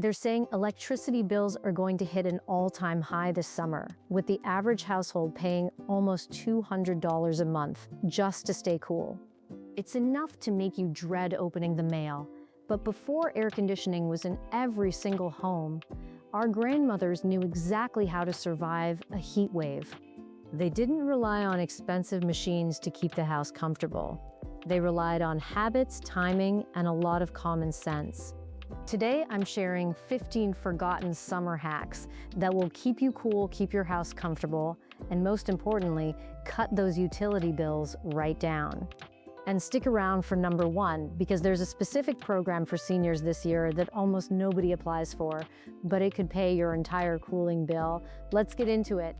They're saying electricity bills are going to hit an all-time high this summer, with the average household paying almost $200 a month just to stay cool. It's enough to make you dread opening the mail. But before air conditioning was in every single home, our grandmothers knew exactly how to survive a heat wave. They didn't rely on expensive machines to keep the house comfortable. They relied on habits, timing, and a lot of common sense. Today, I'm sharing 15 forgotten summer hacks that will keep you cool, keep your house comfortable, and most importantly, cut those utility bills right down. And stick around for number 1, because there's a specific program for seniors this year that almost nobody applies for, but it could pay your entire cooling bill. Let's get into it.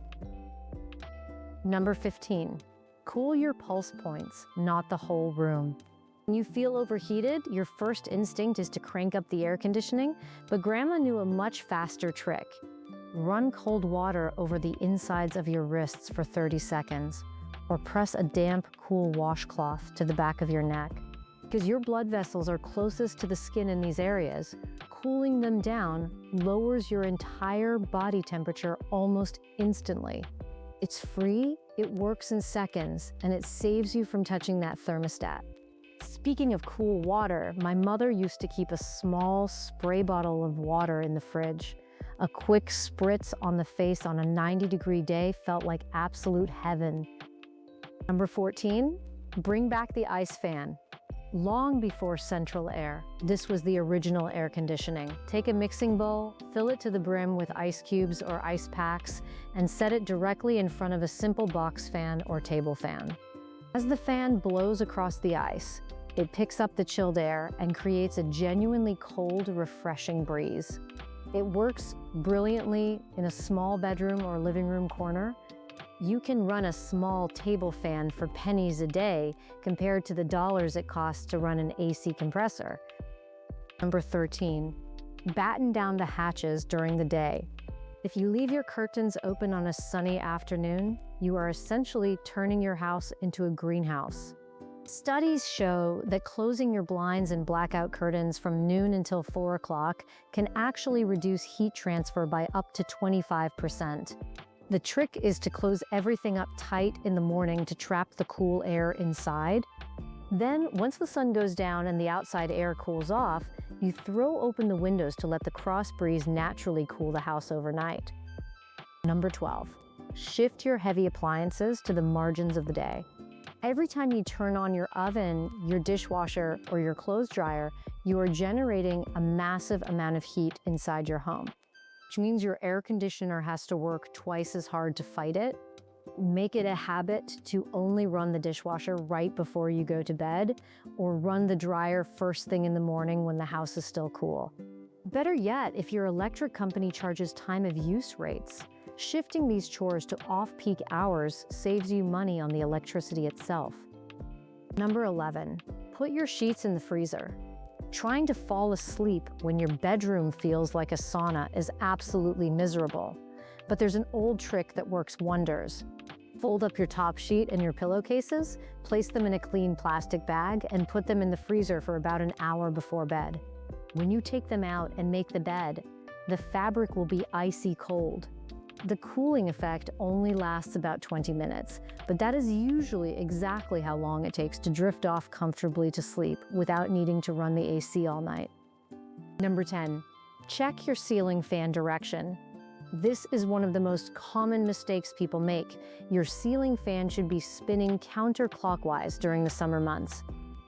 Number 15, cool your pulse points, not the whole room. When you feel overheated, your first instinct is to crank up the air conditioning, but Grandma knew a much faster trick. Run cold water over the insides of your wrists for 30 seconds. Or press a damp, cool washcloth to the back of your neck. Because your blood vessels are closest to the skin in these areas, cooling them down lowers your entire body temperature almost instantly. It's free, it works in seconds, and it saves you from touching that thermostat. Speaking of cool water, my mother used to keep a small spray bottle of water in the fridge. A quick spritz on the face on a 90-degree day felt like absolute heaven. Number 14, bring back the ice fan. Long before central air, this was the original air conditioning. Take a mixing bowl, fill it to the brim with ice cubes or ice packs, and set it directly in front of a simple box fan or table fan. As the fan blows across the ice, it picks up the chilled air and creates a genuinely cold, refreshing breeze. It works brilliantly in a small bedroom or living room corner. You can run a small table fan for pennies a day compared to the dollars it costs to run an AC compressor. Number 13, batten down the hatches during the day. If you leave your curtains open on a sunny afternoon, you are essentially turning your house into a greenhouse. Studies show that closing your blinds and blackout curtains from noon until 4 o'clock can actually reduce heat transfer by up to 25%. The trick is to close everything up tight in the morning to trap the cool air inside. Then, once the sun goes down and the outside air cools off, you throw open the windows to let the cross breeze naturally cool the house overnight. Number 12, shift your heavy appliances to the margins of the day. Every time you turn on your oven, your dishwasher, or your clothes dryer, you are generating a massive amount of heat inside your home, which means your air conditioner has to work twice as hard to fight it. Make it a habit to only run the dishwasher right before you go to bed, or run the dryer first thing in the morning when the house is still cool. Better yet, if your electric company charges time of use rates, shifting these chores to off-peak hours saves you money on the electricity itself. Number 11, put your sheets in the freezer. Trying to fall asleep when your bedroom feels like a sauna is absolutely miserable. But there's an old trick that works wonders. Fold up your top sheet and your pillowcases, place them in a clean plastic bag, and put them in the freezer for about an hour before bed. When you take them out and make the bed, the fabric will be icy cold. The cooling effect only lasts about 20 minutes, but that is usually exactly how long it takes to drift off comfortably to sleep without needing to run the AC all night. Number 10, check your ceiling fan direction. This is one of the most common mistakes people make. Your ceiling fan should be spinning counterclockwise during the summer months.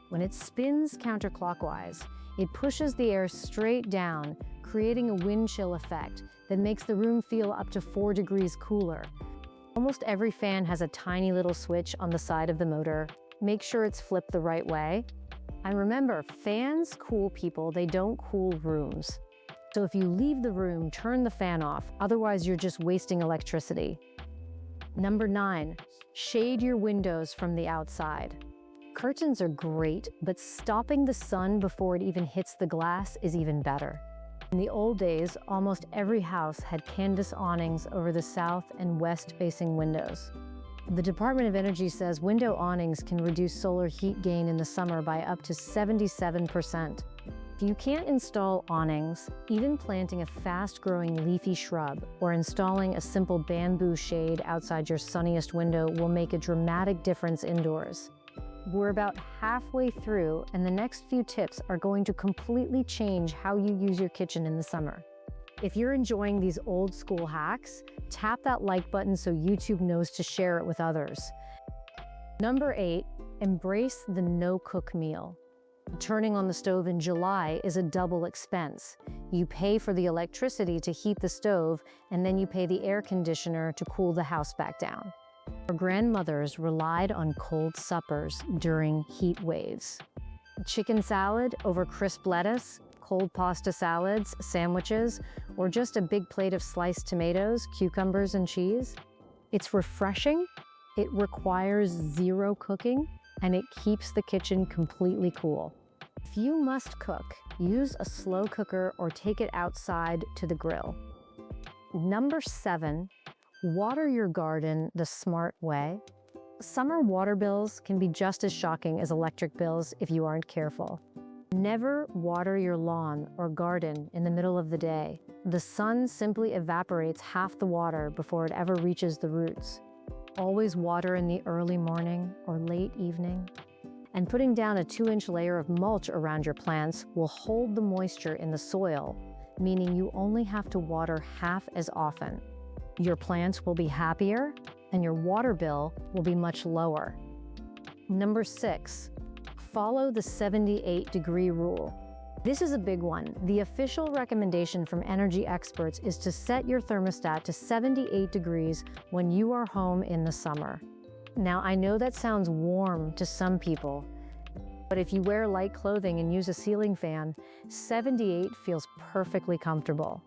When it spins counterclockwise, it pushes the air straight down, creating a wind chill effect that makes the room feel up to 4 degrees cooler. Almost every fan has a tiny little switch on the side of the motor. Make sure it's flipped the right way. And remember, fans cool people, they don't cool rooms. So if you leave the room, turn the fan off, otherwise you're just wasting electricity. Number 9, shade your windows from the outside. Curtains are great, but stopping the sun before it even hits the glass is even better. In the old days, almost every house had canvas awnings over the south and west-facing windows. The Department of Energy says window awnings can reduce solar heat gain in the summer by up to 77%. If you can't install awnings, even planting a fast-growing leafy shrub or installing a simple bamboo shade outside your sunniest window will make a dramatic difference indoors. We're about halfway through, and the next few tips are going to completely change how you use your kitchen in the summer. If you're enjoying these old school hacks, tap that like button so YouTube knows to share it with others. Number 8, embrace the no-cook meal. Turning on the stove in July is a double expense. You pay for the electricity to heat the stove, and then you pay the air conditioner to cool the house back down. Our grandmothers relied on cold suppers during heat waves. Chicken salad over crisp lettuce, cold pasta salads, sandwiches, or just a big plate of sliced tomatoes, cucumbers, and cheese. It's refreshing, it requires zero cooking, and it keeps the kitchen completely cool. If you must cook, use a slow cooker or take it outside to the grill. Number 7, water your garden the smart way. Summer water bills can be just as shocking as electric bills if you aren't careful. Never water your lawn or garden in the middle of the day. The sun simply evaporates half the water before it ever reaches the roots. Always water in the early morning or late evening. And putting down a 2-inch layer of mulch around your plants will hold the moisture in the soil, meaning you only have to water half as often. Your plants will be happier and your water bill will be much lower. Number 6, follow the 78-degree rule. This is a big one. The official recommendation from energy experts is to set your thermostat to 78 degrees when you are home in the summer. Now, I know that sounds warm to some people, but if you wear light clothing and use a ceiling fan, 78 feels perfectly comfortable.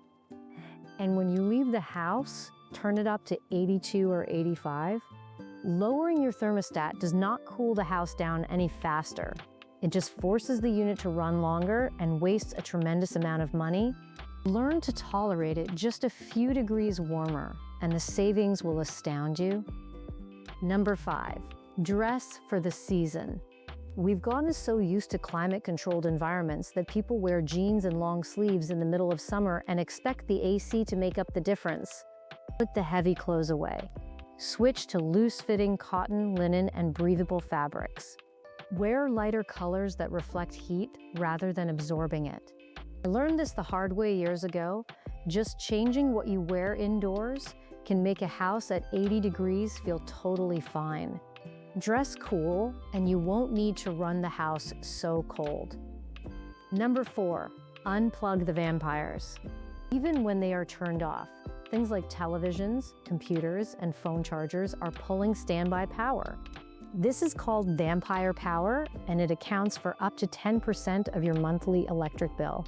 And when you leave the house, turn it up to 82 or 85. Lowering your thermostat does not cool the house down any faster. It just forces the unit to run longer and wastes a tremendous amount of money. Learn to tolerate it just a few degrees warmer, and the savings will astound you. Number 5, dress for the season. We've gotten so used to climate-controlled environments that people wear jeans and long sleeves in the middle of summer and expect the AC to make up the difference. Put the heavy clothes away. Switch to loose-fitting cotton, linen, and breathable fabrics. Wear lighter colors that reflect heat rather than absorbing it. I learned this the hard way years ago. Just changing what you wear indoors can make a house at 80 degrees feel totally fine. Dress cool, and you won't need to run the house so cold. Number 4, unplug the vampires. Even when they are turned off, things like televisions, computers, and phone chargers are pulling standby power. This is called vampire power, and it accounts for up to 10% of your monthly electric bill.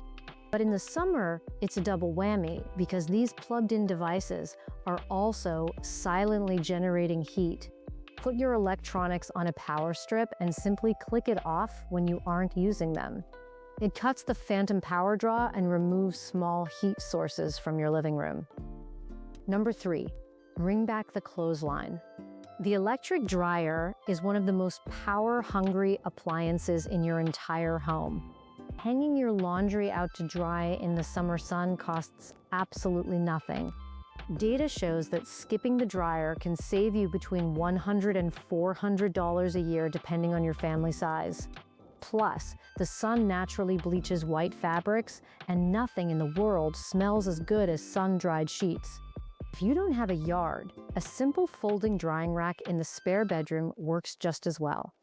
But in the summer, it's a double whammy because these plugged-in devices are also silently generating heat. Put your electronics on a power strip and simply click it off when you aren't using them. It cuts the phantom power draw and removes small heat sources from your living room. Number 3, bring back the clothesline. The electric dryer is one of the most power-hungry appliances in your entire home. Hanging your laundry out to dry in the summer sun costs absolutely nothing. Data shows that skipping the dryer can save you between $100 and $400 a year depending on your family size. Plus, the sun naturally bleaches white fabrics, and nothing in the world smells as good as sun-dried sheets. If you don't have a yard, a simple folding drying rack in the spare bedroom works just as well.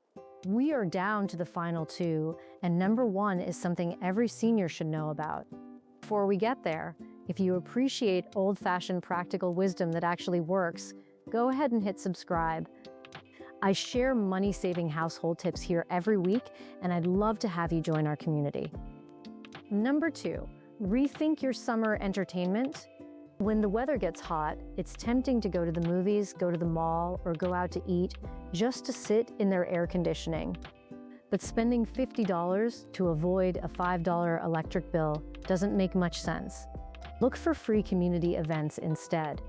We are down to the final 2, and number 1 is something every senior should know about. Before we get there, if you appreciate old-fashioned practical wisdom that actually works, go ahead and hit subscribe. I share money-saving household tips here every week, and I'd love to have you join our community. Number 2, rethink your summer entertainment. When the weather gets hot, it's tempting to go to the movies, go to the mall, or go out to eat just to sit in their air conditioning. But spending $50 to avoid a $5 electric bill doesn't make much sense. Look for free community events instead.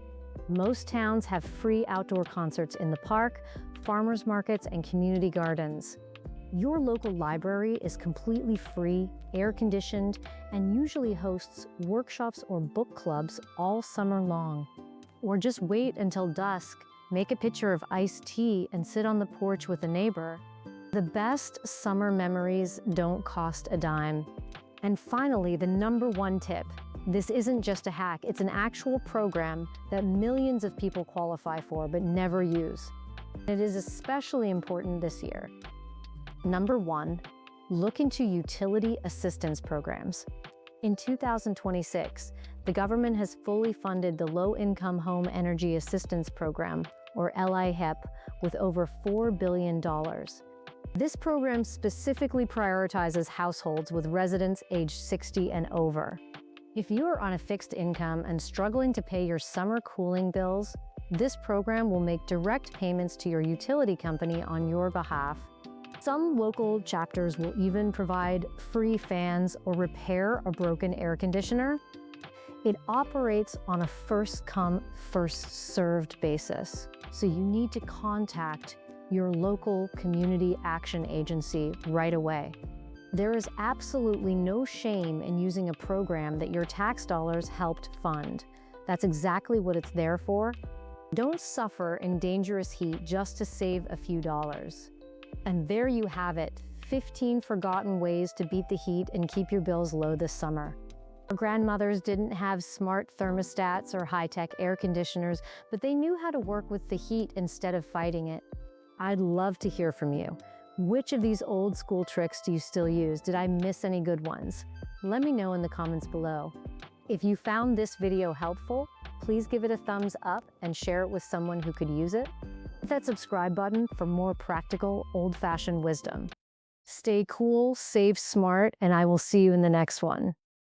Most towns have free outdoor concerts in the park, farmers markets, and community gardens. Your local library is completely free, air-conditioned, and usually hosts workshops or book clubs all summer long. Or just wait until dusk, make a pitcher of iced tea, and sit on the porch with a neighbor. The best summer memories don't cost a dime. And finally, the number one tip. This isn't just a hack, it's an actual program that millions of people qualify for but never use. It is especially important this year. Number one, look into utility assistance programs. In 2026, the government has fully funded the Low-Income Home Energy Assistance Program, or LIHEP, with over $4 billion. This program specifically prioritizes households with residents aged 60 and over. If you are on a fixed income and struggling to pay your summer cooling bills, this program will make direct payments to your utility company on your behalf. Some local chapters will even provide free fans or repair a broken air conditioner. It operates on a first-come, first-served basis, so you need to contact your local community action agency right away. There is absolutely no shame in using a program that your tax dollars helped fund. That's exactly what it's there for. Don't suffer in dangerous heat just to save a few dollars. And there you have it, 15 forgotten ways to beat the heat and keep your bills low this summer. Our grandmothers didn't have smart thermostats or high-tech air conditioners, but they knew how to work with the heat instead of fighting it. I'd love to hear from you. Which of these old school tricks do you still use? Did I miss any good ones? Let me know in the comments below. If you found this video helpful, please give it a thumbs up and share it with someone who could use it. Hit that subscribe button for more practical, old-fashioned wisdom. Stay cool, save smart, and I will see you in the next one.